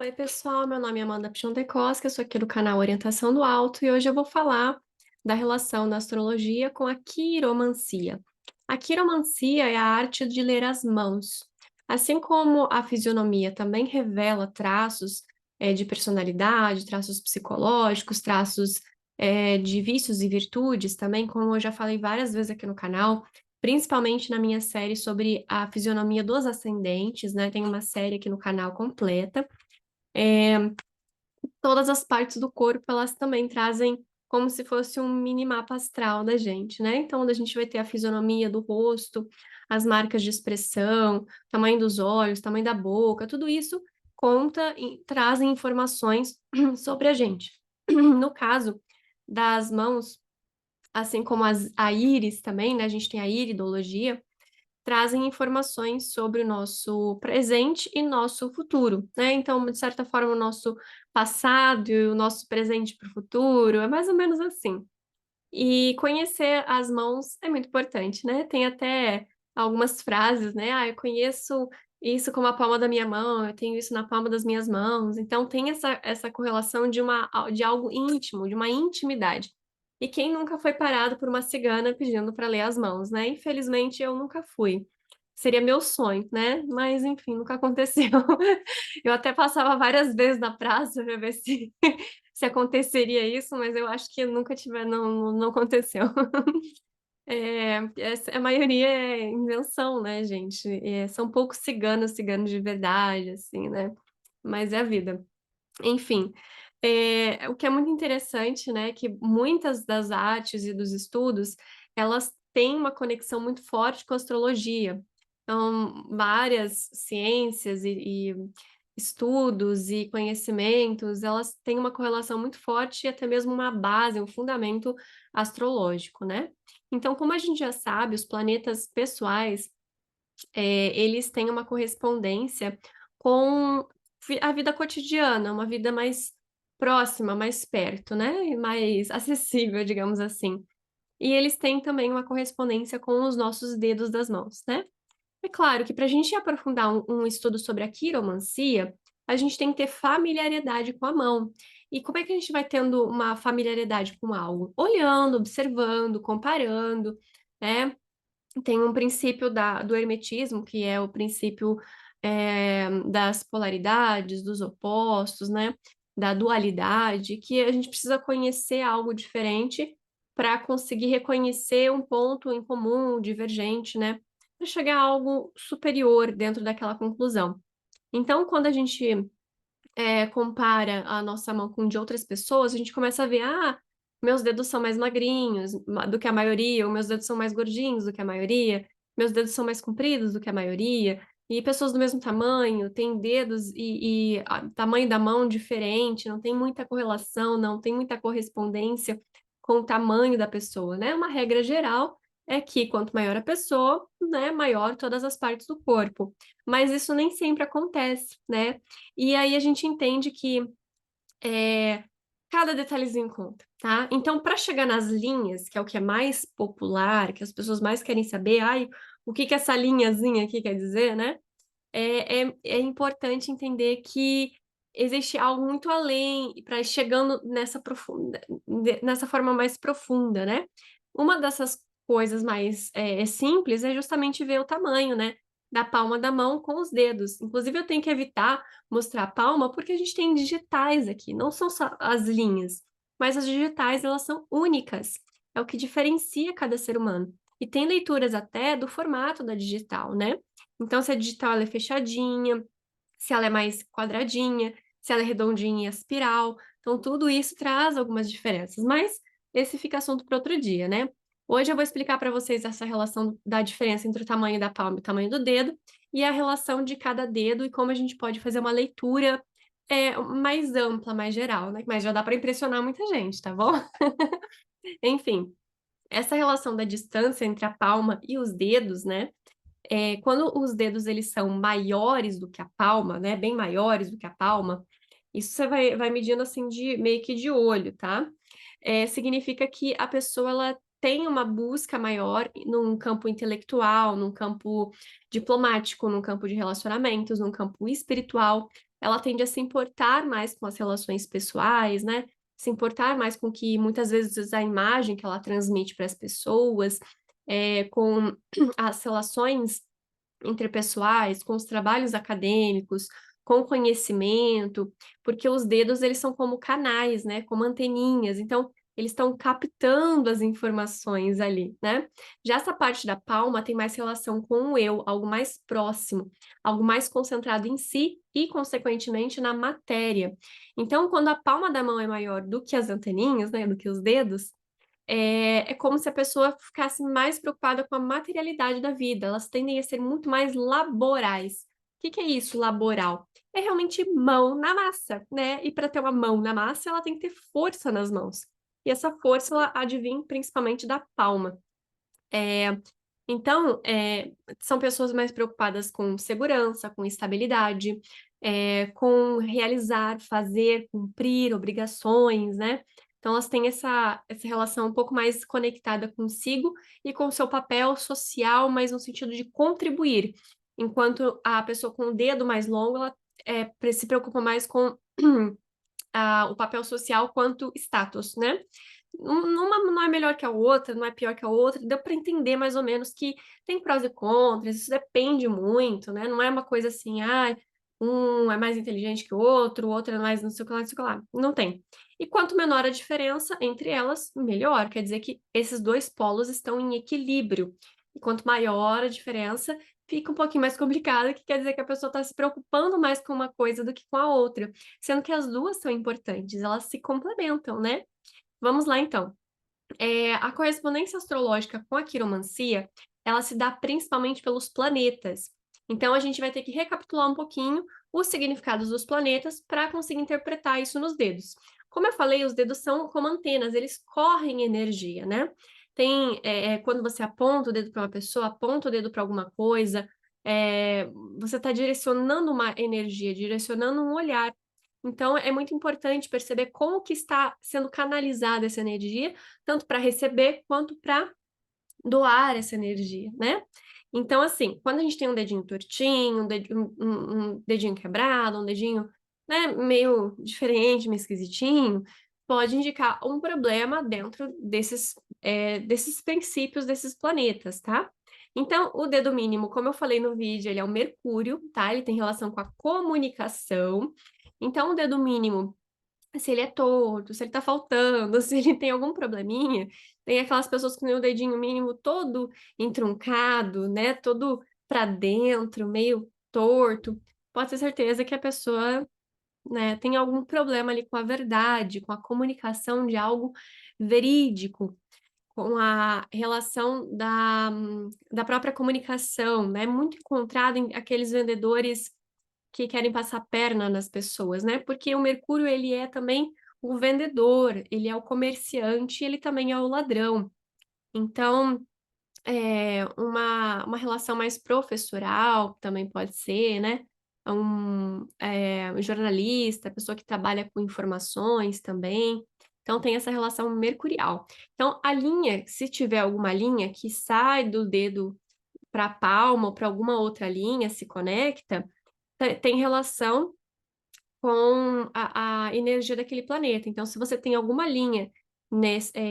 Oi, pessoal, meu nome é Amanda Piontekowski, eu sou aqui do canal Orientação do Alto e hoje eu vou falar da relação da astrologia com a quiromancia. A quiromancia é a arte de ler as mãos. Assim como a fisionomia também revela traços de personalidade, traços psicológicos, traços de vícios e virtudes também, como eu já falei várias vezes aqui no canal, principalmente na minha série sobre a fisionomia dos ascendentes, né? Tem uma série aqui no canal completa. Todas as partes do corpo, elas também trazem como se fosse um mini mapa astral da gente, né? Então, onde a gente vai ter a fisionomia do rosto, as marcas de expressão, tamanho dos olhos, tamanho da boca, tudo isso conta e trazem informações sobre a gente. No caso das mãos, assim como a íris também, né? A gente tem a iridologia, trazem informações sobre o nosso presente e nosso futuro, né? Então, de certa forma, o nosso passado e o nosso presente para o futuro, é mais ou menos assim. E conhecer as mãos é muito importante, né? Tem até algumas frases, né? Ah, eu conheço isso como a palma da minha mão, eu tenho isso na palma das minhas mãos. Então, tem essa correlação de algo íntimo, de uma intimidade. E quem nunca foi parado por uma cigana pedindo para ler as mãos, né? Infelizmente, eu nunca fui. Seria meu sonho, né? Mas, enfim, nunca aconteceu. Eu até passava várias vezes na praça para ver se aconteceria isso, mas eu acho que nunca tiver, não aconteceu. A maioria é invenção, né, gente? São poucos ciganos, ciganos de verdade, assim, né? Mas é a vida. Enfim, o que é muito interessante, né, que muitas das artes e dos estudos, elas têm uma conexão muito forte com a astrologia. Então, várias ciências e estudos e conhecimentos, elas têm uma correlação muito forte e até mesmo uma base, um fundamento astrológico, né? Então, como a gente já sabe, os planetas pessoais, eles têm uma correspondência com a vida cotidiana, uma vida mais próxima, mais perto, né? E mais acessível, digamos assim. E eles têm também uma correspondência com os nossos dedos das mãos, né? É claro que para a gente aprofundar um estudo sobre a quiromancia, a gente tem que ter familiaridade com a mão. E como é que a gente vai tendo uma familiaridade com algo? Olhando, observando, comparando, né? Tem um princípio do hermetismo, que é o princípio das polaridades, dos opostos, né? Da dualidade, que a gente precisa conhecer algo diferente para conseguir reconhecer um ponto em comum, divergente, né? Para chegar a algo superior dentro daquela conclusão. Então, quando a gente compara a nossa mão com de outras pessoas, a gente começa a ver, meus dedos são mais magrinhos do que a maioria, ou meus dedos são mais gordinhos do que a maioria, meus dedos são mais compridos do que a maioria, e pessoas do mesmo tamanho têm dedos e tamanho da mão diferente, não tem muita correlação, não tem muita correspondência com o tamanho da pessoa, né? Uma regra geral é que quanto maior a pessoa, né, maior todas as partes do corpo. Mas isso nem sempre acontece, né? E aí a gente entende que é, cada detalhezinho conta, tá? Então, para chegar nas linhas, que é o que é mais popular, que as pessoas mais querem saber, o que que essa linhazinha aqui quer dizer, né? É importante entender que existe algo muito além para chegando nessa forma mais profunda, né? Uma dessas coisas mais simples é justamente ver o tamanho, né? Da palma da mão com os dedos. Inclusive, eu tenho que evitar mostrar a palma porque a gente tem digitais aqui, não são só as linhas, mas as digitais, elas são únicas. É o que diferencia cada ser humano. E tem leituras até do formato da digital, né? Então, se a digital ela é fechadinha, se ela é mais quadradinha, se ela é redondinha e espiral. Então, tudo isso traz algumas diferenças, mas esse fica assunto para outro dia, né? Hoje eu vou explicar para vocês essa relação da diferença entre o tamanho da palma e o tamanho do dedo, e a relação de cada dedo e como a gente pode fazer uma leitura mais ampla, mais geral, né? Mas já dá para impressionar muita gente, tá bom? Enfim, essa relação da distância entre a palma e os dedos, né? Quando os dedos eles são maiores do que a palma, né, bem maiores do que a palma, isso você vai medindo assim de meio que de olho, tá? Significa que a pessoa ela tem uma busca maior num campo intelectual, num campo diplomático, num campo de relacionamentos, num campo espiritual. ela tende a se importar mais com as relações pessoais, né? Se importar mais com que muitas vezes a imagem que ela transmite para as pessoas, com as relações interpessoais, com os trabalhos acadêmicos, com o conhecimento, porque os dedos eles são como canais, né, como anteninhas, então eles estão captando as informações ali, né? Já essa parte da palma tem mais relação com o eu, algo mais próximo, algo mais concentrado em si e, consequentemente, na matéria. Então, quando a palma da mão é maior do que as anteninhas, né, do que os dedos, é como se a pessoa ficasse mais preocupada com a materialidade da vida, elas tendem a ser muito mais laborais. O que que é isso, laboral? É realmente mão na massa, né? E para ter uma mão na massa, ela tem que ter força nas mãos. E essa força, ela advém principalmente da palma. É, então, são pessoas mais preocupadas com segurança, com estabilidade, com realizar, fazer, cumprir obrigações, né? Então, elas têm essa relação um pouco mais conectada consigo e com o seu papel social, mas no sentido de contribuir. Enquanto a pessoa com o dedo mais longo, ela se preocupa mais com o papel social quanto status, né? Uma não é melhor que a outra, não é pior que a outra, deu para entender mais ou menos que tem prós e contras, isso depende muito, né? Não é uma coisa assim, ah, um é mais inteligente que o outro é mais não sei o que lá, não sei o que lá. Não tem. E quanto menor a diferença entre elas, melhor. Quer dizer que esses dois polos estão em equilíbrio. E quanto maior a diferença, fica um pouquinho mais complicado, que quer dizer que a pessoa está se preocupando mais com uma coisa do que com a outra, sendo que as duas são importantes, elas se complementam, né? Vamos lá, então. A correspondência astrológica com a quiromancia, ela se dá principalmente pelos planetas. Então, a gente vai ter que recapitular um pouquinho os significados dos planetas para conseguir interpretar isso nos dedos. Como eu falei, os dedos são como antenas, eles correm energia, né? Quando você aponta o dedo para uma pessoa, aponta o dedo para alguma coisa, você está direcionando uma energia, direcionando um olhar. Então, é muito importante perceber como que está sendo canalizada essa energia, tanto para receber quanto para doar essa energia, né? Então, assim, quando a gente tem um dedinho tortinho, um dedinho quebrado, um dedinho, né, meio diferente, meio esquisitinho, pode indicar um problema dentro desses princípios, desses planetas, tá? Então, o dedo mínimo, como eu falei no vídeo, ele é o Mercúrio, tá? Ele tem relação com a comunicação. Então, o dedo mínimo, se ele é torto, se ele tá faltando, se ele tem algum probleminha, tem aquelas pessoas que têm o dedinho mínimo todo entroncado, né? Todo pra dentro, meio torto. Pode ter certeza que a pessoa, né, tem algum problema ali com a verdade, com a comunicação de algo verídico, com a relação da própria comunicação, né? Muito encontrado em aqueles vendedores que querem passar perna nas pessoas, né? Porque o Mercúrio, ele é também o vendedor, ele é o comerciante, ele também é o ladrão. Então, uma relação mais professoral também pode ser, né? Um jornalista, pessoa que trabalha com informações também. Então, tem essa relação mercurial. Então, a linha, se tiver alguma linha que sai do dedo para a palma ou para alguma outra linha, se conecta, tem relação com a energia daquele planeta. Então, se você tem alguma linha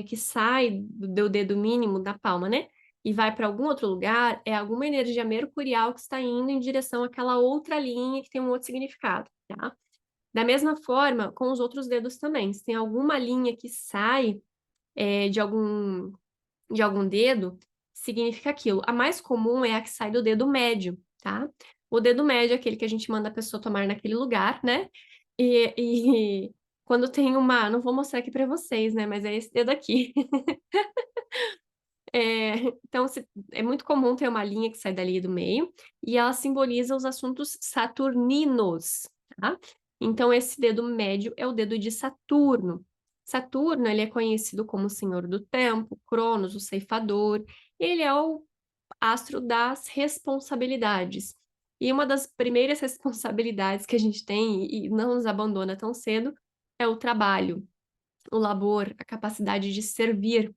que sai do dedo mínimo da palma, né? E vai para algum outro lugar, é alguma energia mercurial que está indo em direção àquela outra linha que tem um outro significado, tá? Da mesma forma, com os outros dedos também. Se tem alguma linha que sai é, de algum de algum dedo, significa aquilo. A mais comum é a que sai do dedo médio, tá? O dedo médio é aquele que a gente manda a pessoa tomar naquele lugar, né? E quando tem uma, não vou mostrar aqui para vocês, né? Mas é esse dedo aqui. Então, é muito comum ter uma linha que sai dali do meio e ela simboliza os assuntos saturninos, tá? Então, esse dedo médio é o dedo de Saturno. Saturno, ele é conhecido como o Senhor do Tempo, Cronos, o ceifador. Ele é o astro das responsabilidades. E uma das primeiras responsabilidades que a gente tem e não nos abandona tão cedo é o trabalho, o labor, a capacidade de servir.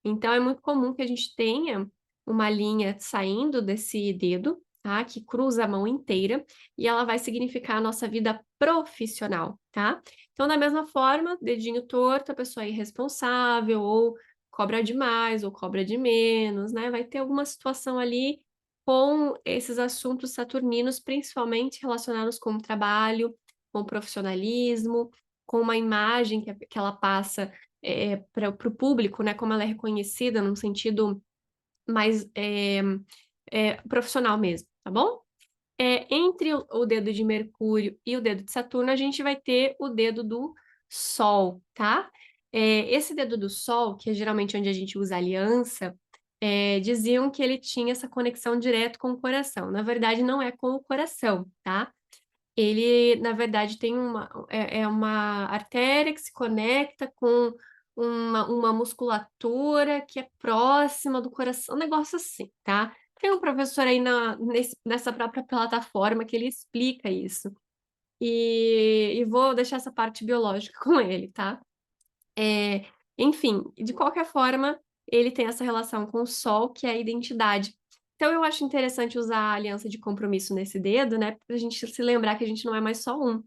Então, é muito comum que a gente tenha uma linha saindo desse dedo, tá? Que cruza a mão inteira e ela vai significar a nossa vida profissional, tá? Então, da mesma forma, dedinho torto, a pessoa é irresponsável, ou cobra demais, ou cobra de menos, né? Vai ter alguma situação ali com esses assuntos saturninos, principalmente relacionados com o trabalho, com o profissionalismo, com uma imagem que ela passa para o público, né? Como ela é reconhecida num sentido mais profissional mesmo, tá bom? Entre o dedo de Mercúrio e o dedo de Saturno, a gente vai ter o dedo do Sol, tá? Esse dedo do Sol, que é geralmente onde a gente usa aliança, diziam que ele tinha essa conexão direto com o coração. Na verdade, não é com o coração, tá? Ele, na verdade, tem uma artéria que se conecta com uma musculatura que é próxima do coração, um negócio assim, tá? Tem um professor aí nessa própria plataforma que ele explica isso. E vou deixar essa parte biológica com ele, tá? É, enfim, de qualquer forma, ele tem essa relação com o Sol, que é a identidade. Então, eu acho interessante usar a aliança de compromisso nesse dedo, né? Pra gente se lembrar que a gente não é mais só um,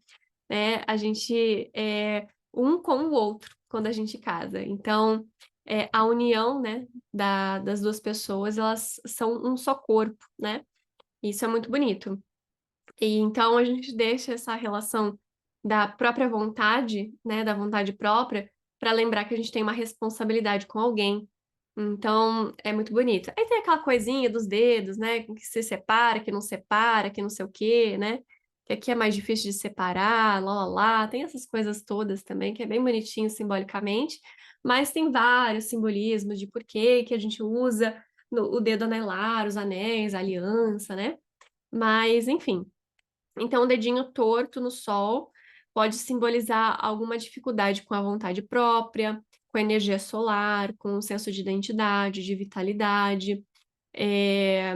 né? A gente é um com o outro quando a gente casa. Então, a união, né, das duas pessoas, elas são um só corpo, né? Isso é muito bonito. E então a gente deixa essa relação da própria vontade, né, da vontade própria, para lembrar que a gente tem uma responsabilidade com alguém. Então é muito bonito. Aí tem aquela coisinha dos dedos, né, que se separa, que não sei o quê, né? Que aqui é mais difícil de separar, lá, lá, lá. Tem essas coisas todas também, que é bem bonitinho simbolicamente, mas tem vários simbolismos de por que a gente usa o dedo anelar, os anéis, a aliança, né? Mas, enfim. Então, o dedinho torto no sol pode simbolizar alguma dificuldade com a vontade própria, com a energia solar, com o senso de identidade, de vitalidade. É,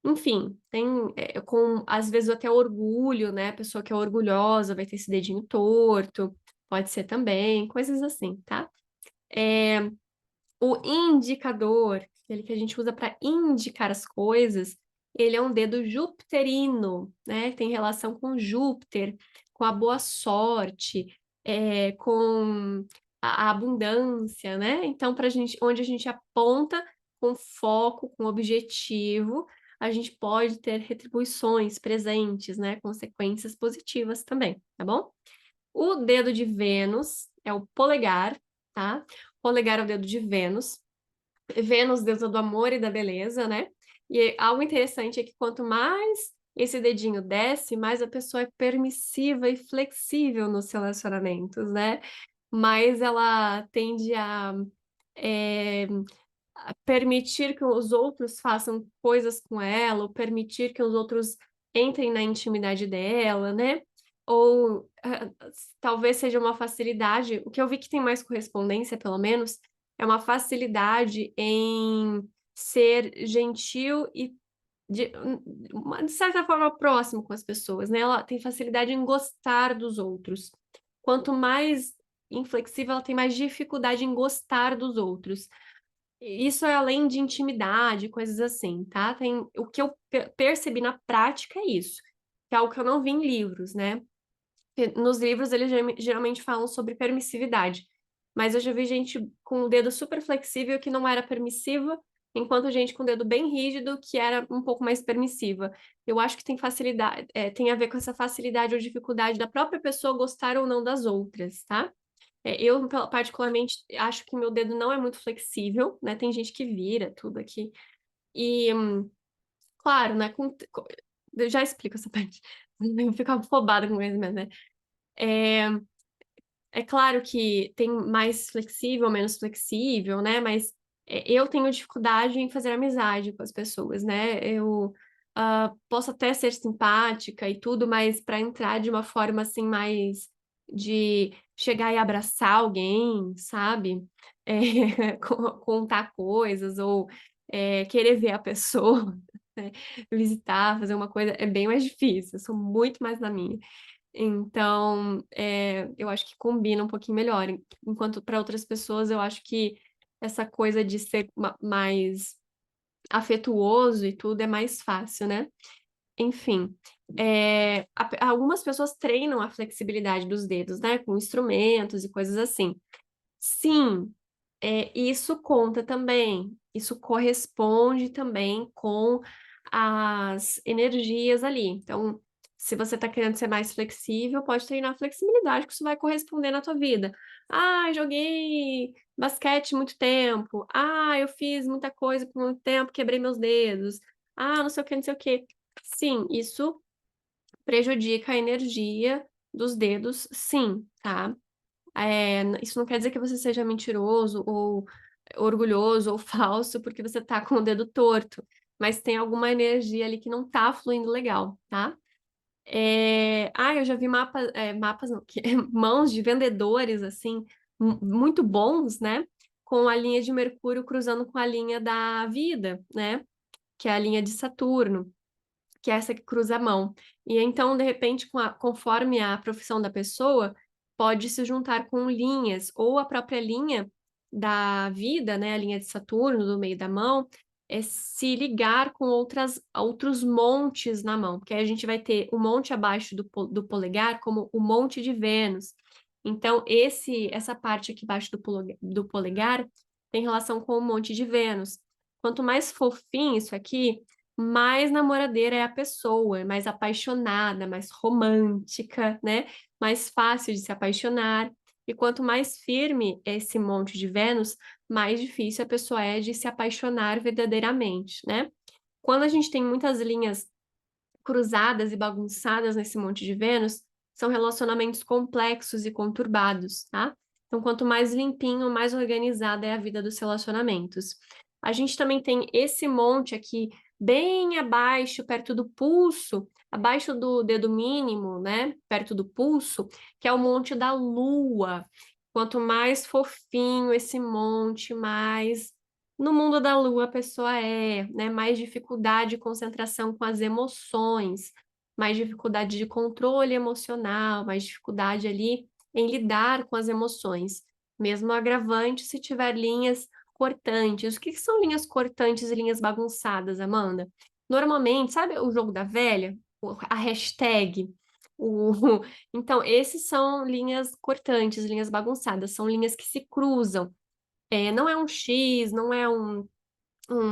Enfim, tem com às vezes até orgulho, né? A pessoa que é orgulhosa vai ter esse dedinho torto, pode ser também, coisas assim, tá? O indicador, aquele que a gente usa para indicar as coisas, ele é um dedo jupiterino, né? Tem relação com Júpiter, com a boa sorte, com a abundância, né? Então, para gente, onde a gente aponta com foco, com objetivo, a gente pode ter retribuições presentes, né? Consequências positivas também, tá bom? O dedo de Vênus é o polegar, tá? Polegar é o dedo de Vênus. Vênus, deusa do amor e da beleza, né? E algo interessante é que quanto mais esse dedinho desce, mais a pessoa é permissiva e flexível nos relacionamentos, né? Mais ela tende é, a permitir que os outros façam coisas com ela, ou permitir que os outros entrem na intimidade dela, né? Ou talvez seja uma facilidade, o que eu vi que tem mais correspondência, pelo menos, é uma facilidade em ser gentil e de certa forma próximo com as pessoas, né? Ela tem facilidade em gostar dos outros. Quanto mais inflexível, ela tem mais dificuldade em gostar dos outros. Isso é além de intimidade, coisas assim, tá? O que eu percebi na prática é isso, que é algo que eu não vi em livros, né? Porque nos livros eles geralmente falam sobre permissividade, mas eu já vi gente com o dedo super flexível que não era permissiva, enquanto gente com o dedo bem rígido que era um pouco mais permissiva. Eu acho que tem facilidade, tem a ver com essa facilidade ou dificuldade da própria pessoa gostar ou não das outras, tá? Eu, particularmente, acho que meu dedo não é muito flexível, né? Tem gente que vira tudo aqui. E, claro, né? Eu já explico essa parte. Eu fico afobada com isso, né? É, é claro que tem mais flexível, menos flexível, né? Mas eu tenho dificuldade em fazer amizade com as pessoas, né? Eu posso até ser simpática e tudo, mas para entrar de uma forma assim mais de chegar e abraçar alguém, sabe? Contar coisas ou querer ver a pessoa, né? Visitar, fazer uma coisa é bem mais difícil. Eu sou muito mais na minha. Então, eu acho que combina um pouquinho melhor. Enquanto para outras pessoas, eu acho que essa coisa de ser mais afetuoso e tudo é mais fácil, né? Enfim, algumas pessoas treinam a flexibilidade dos dedos, né, com instrumentos e coisas assim. Sim, isso conta também. Isso corresponde também com as energias ali. Então, se você está querendo ser mais flexível, pode treinar a flexibilidade, que isso vai corresponder na tua vida. Ah, joguei basquete muito tempo. Ah, eu fiz muita coisa por muito tempo, quebrei meus dedos. Ah, não sei o que, não sei o que. Sim, isso prejudica a energia dos dedos, sim, tá? Isso não quer dizer que você seja mentiroso ou orgulhoso ou falso porque você tá com o dedo torto, mas tem alguma energia ali que não tá fluindo legal, tá? Eu já vi mapas não, mãos de vendedores, assim, muito bons, né? Com a linha de Mercúrio cruzando com a linha da vida, né? Que é a linha de Saturno, que é essa que cruza a mão. E então, de repente, conforme a profissão da pessoa, pode se juntar com linhas, ou a própria linha da vida, né, a linha de Saturno, do meio da mão, se ligar com outros montes na mão, porque aí a gente vai ter o monte abaixo do polegar como o monte de Vênus. Então, essa parte aqui embaixo do polegar tem relação com o monte de Vênus. Quanto mais fofinho isso aqui, mais namoradeira é a pessoa, mais apaixonada, mais romântica, né? Mais fácil de se apaixonar. E quanto mais firme esse monte de Vênus, mais difícil a pessoa é de se apaixonar verdadeiramente, né? Quando a gente tem muitas linhas cruzadas e bagunçadas nesse monte de Vênus, são relacionamentos complexos e conturbados, tá? Então, quanto mais limpinho, mais organizada é a vida dos relacionamentos. A gente também tem esse monte aqui, bem abaixo, perto do pulso, abaixo do dedo mínimo, né? Perto do pulso, que é o monte da Lua. Quanto mais fofinho esse monte, mais no mundo da lua, a pessoa né? Mais dificuldade de concentração com as emoções, mais dificuldade de controle emocional, mais dificuldade ali em lidar com as emoções. Mesmo agravante se tiver linhas cortantes. O que são linhas cortantes e linhas bagunçadas, Amanda? Normalmente, sabe o jogo da velha? A hashtag? O... Então, esses são linhas cortantes, linhas bagunçadas, são linhas que se cruzam. Não é um X, não é um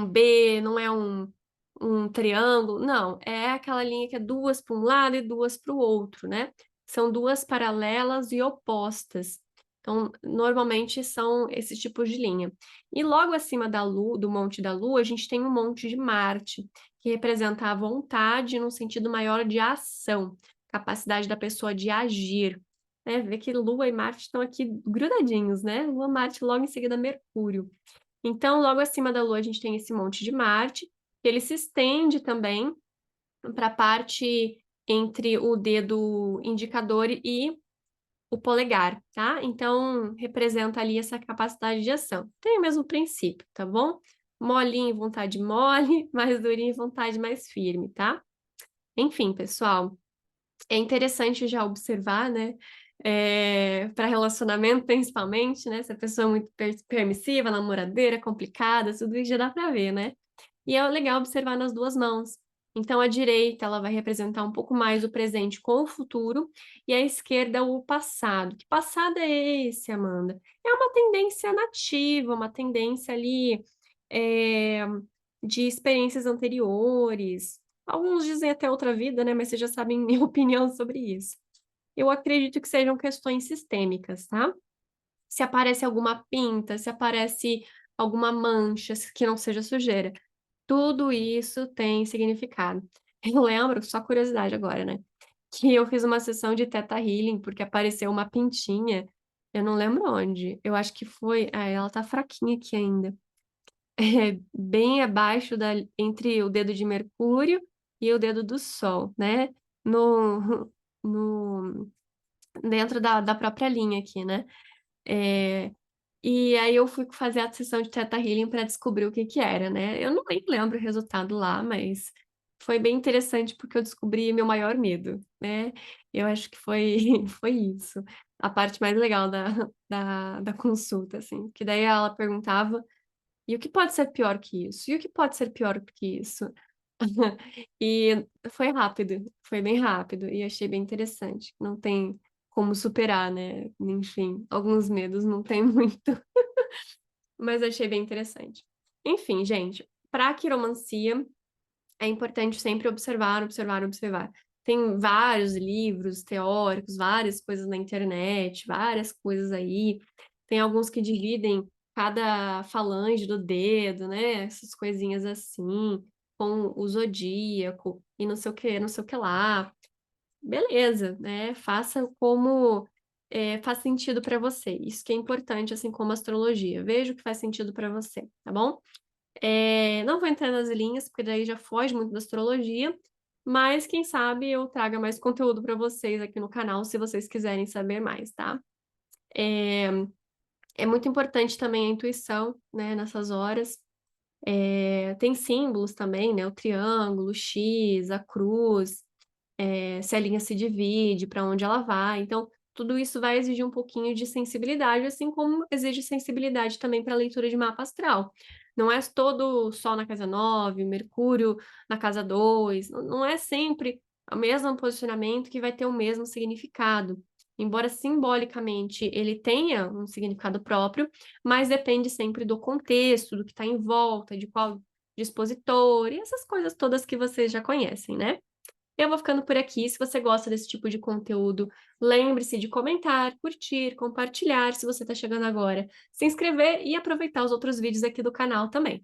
B, não é um triângulo, não, é aquela linha que é duas para um lado e duas para o outro, né? São duas paralelas e opostas. Então, normalmente são esses tipos de linha. E logo acima da Lua, do Monte da Lua, a gente tem um Monte de Marte, que representa a vontade num sentido maior de ação, capacidade da pessoa de agir. Né? Vê que Lua e Marte estão aqui grudadinhos, né? Lua, Marte, logo em seguida Mercúrio. Então, logo acima da Lua, a gente tem esse monte de Marte, que ele se estende também para a parte entre o dedo indicador e o polegar, tá? Então, representa ali essa capacidade de ação. Tem o mesmo princípio, tá bom? Molinho, vontade mole, mais durinho, vontade mais firme, tá? Enfim, pessoal, é interessante já observar, né? Para relacionamento, principalmente, né? Se a pessoa é muito permissiva, namoradeira, complicada, tudo isso já dá para ver, né? E é legal observar nas duas mãos. Então, a direita, ela vai representar um pouco mais o presente com o futuro, e a esquerda, o passado. Que passado é esse, Amanda? É uma tendência nativa, uma tendência ali é, de experiências anteriores. Alguns dizem até outra vida, né? Mas vocês já sabem minha opinião sobre isso. Eu acredito que sejam questões sistêmicas, tá? Se aparece alguma pinta, se aparece alguma mancha que não seja sujeira, tudo isso tem significado. Eu lembro, só curiosidade agora, né? Que eu fiz uma sessão de Theta Healing porque apareceu uma pintinha, eu não lembro onde. Eu acho que foi. Ela tá fraquinha aqui ainda. Bem abaixo entre o dedo de Mercúrio e o dedo do Sol, né? No, no, dentro da própria linha aqui, né? É, e aí eu fui fazer a sessão de Theta Healing para descobrir o que que era, né? Eu não nem lembro o resultado lá, mas foi bem interessante porque eu descobri meu maior medo, né? Eu acho que foi, foi isso. A parte mais legal da consulta, assim. Que daí ela perguntava, e o que pode ser pior que isso? E o que pode ser pior que isso? E foi rápido, foi bem rápido e achei bem interessante. Não tem como superar, né, enfim, alguns medos não tem muito, mas achei bem interessante. Enfim, gente, pra quiromancia é importante sempre observar, observar, observar. Tem vários livros teóricos, várias coisas na internet, várias coisas aí. Tem alguns que dividem cada falange do dedo, né? Essas coisinhas assim, com o zodíaco e não sei o que, não sei o que lá. Beleza, né? Faça como faz sentido para você. Isso que é importante, assim como a astrologia. Veja o que faz sentido para você, tá bom? Não vou entrar nas linhas, porque daí já foge muito da astrologia, mas quem sabe eu traga mais conteúdo para vocês aqui no canal, se vocês quiserem saber mais, tá? É, é muito importante também a intuição, né, nessas horas. Tem símbolos também, né? O triângulo, o X, a cruz, se a linha se divide, para onde ela vai. Então, tudo isso vai exigir um pouquinho de sensibilidade, assim como exige sensibilidade também para a leitura de mapa astral. Não é todo Sol na casa 9, Mercúrio na casa 2, não é sempre o mesmo posicionamento que vai ter o mesmo significado. Embora simbolicamente ele tenha um significado próprio, mas depende sempre do contexto, do que está em volta, de qual dispositor, e essas coisas todas que vocês já conhecem, né? Eu vou ficando por aqui. Se você gosta desse tipo de conteúdo, lembre-se de comentar, curtir, compartilhar se você está chegando agora, se inscrever e aproveitar os outros vídeos aqui do canal também.